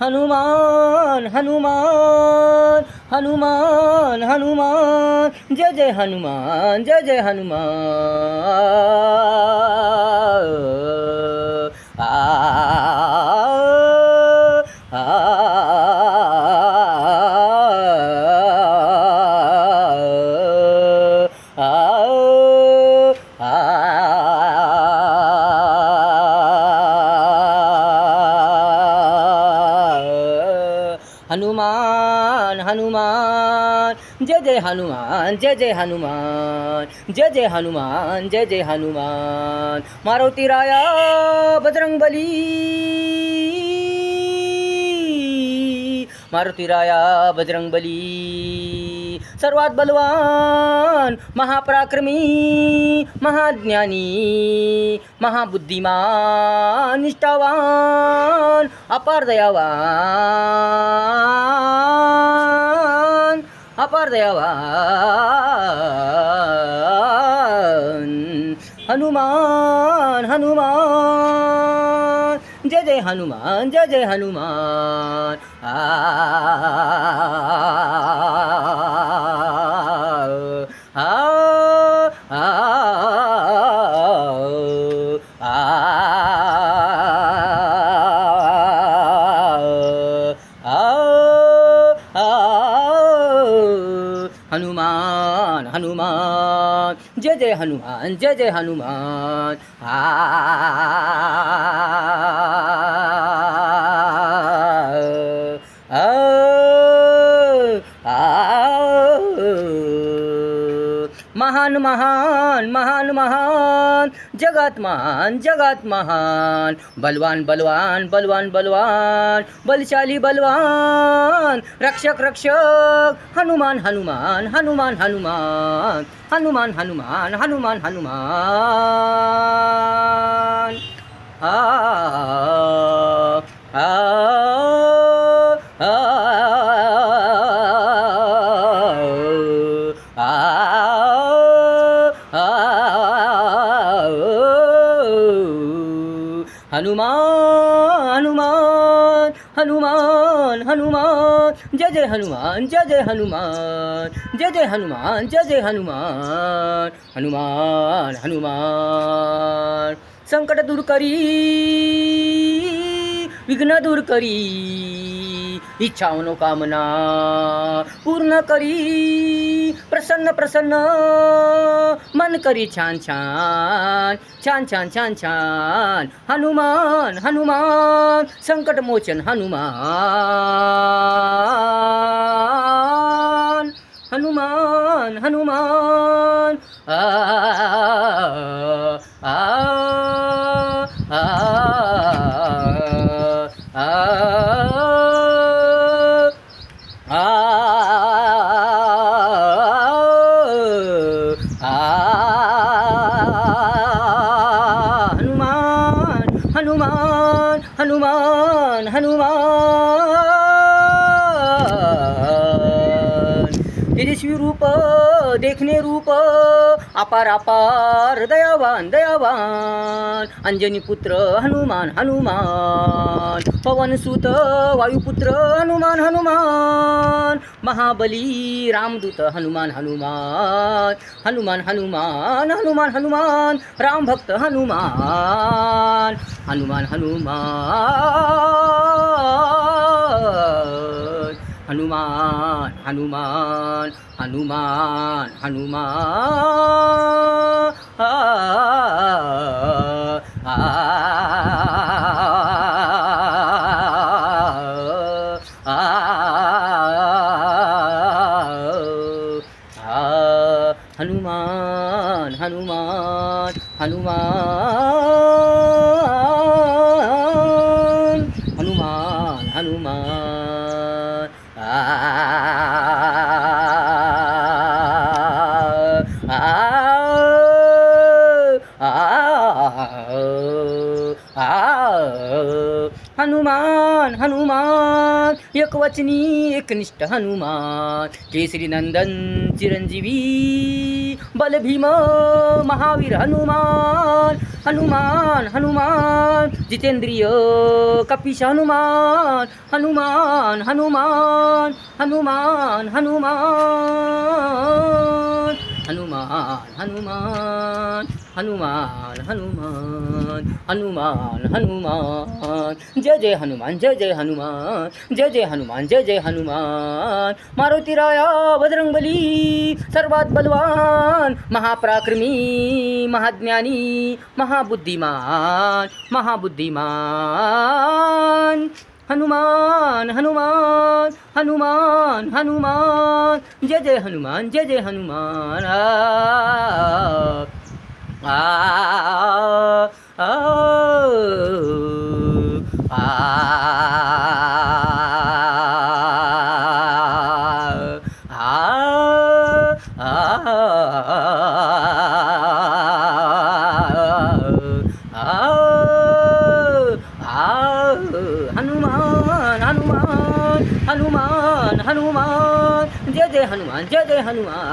हनुमान हनुमान हनुमान हनुमान जय जय हनुमान जय जय हनुमान आ आ हनुमान हनुमान जय जय हनुमान जय जय हनुमान जय जय हनुमान जय जय हनुमान मारुती राया बजरंगबली मारुती राया बजरंगबली सर्वात बलवान महापराक्रमी महाज्ञानी महाबुद्धिमान निष्ठावान अपार दयावान अपार दयावान हनुमान हनुमान जय जय हनुमान जय जय हनुमान आ आ आ हनुमान हनुमान जय जय हनुमान जय जय हनुमान आ महान महान महान महान जगात महान बलवान बलवान बलवान बलवान बलशाली बलवान रक्षक रक्षक हनुमान हनुमान हनुमान हनुमान हनुमान हनुमान हनुमान हनुमान आ आ हनुमान हनुमान हनुमान हनुमान जय जय हनुमान जय जय हनुमान जय जय हनुमान जय जय हनुमान हनुमान हनुमान संकट दूर करी विघ्न दूर करी इच्छा मनोकामना पूर्ण करी प्रसन्न प्रसन्न मन करी छान छान छान छान छान छान हनुमान हनुमान संकट मोचन हनुमान हनुमान हनुमान आ आ आ आ हनुमान हनुमान हनुमान तेजस्वी रूप देखने रूप अपार अपार दयावान दयावान अंजनी पुत्र हनुमान हनुमान पवन सुत वायुपुत्र हनुमान हनुमान महाबली रामदूत हनुमान हनुमान हनुमान हनुमान हनुमान हनुमान राम भक्त हनुमान हनुमान हनुमान हनुमान हनुमान हनुमान हनुमान हनुमान हनुमान हनुमान हनुमान हनुमान हनुमान हनुमान एकवचनी एकनिष्ठ हनुमान केसरी नंदन चिरंजीवी बलभीम महावीर हनुमान हनुमान हनुमान जितेंद्रिय कपीश हनुमान हनुमान हनुमान हनुमान हनुमान हनुमान हनुमान हनुमान हनुमान हनुमान हनुमान जय जय हनुमान जय जय हनुमान जय जय हनुमान जय जय हनुमान मारुती राया बजरंगबली सर्वात बलवान महापराक्रमी महाज्ञानी महाबुद्धिमान महाबुद्धिमान हनुमान हनुमान हनुमान हनुमान जय जय हनुमान जय जय हनुमान आ आ आ हनुमान हनुमान हनुमान हनुमान जय जय हनुमान जय जय हनुमान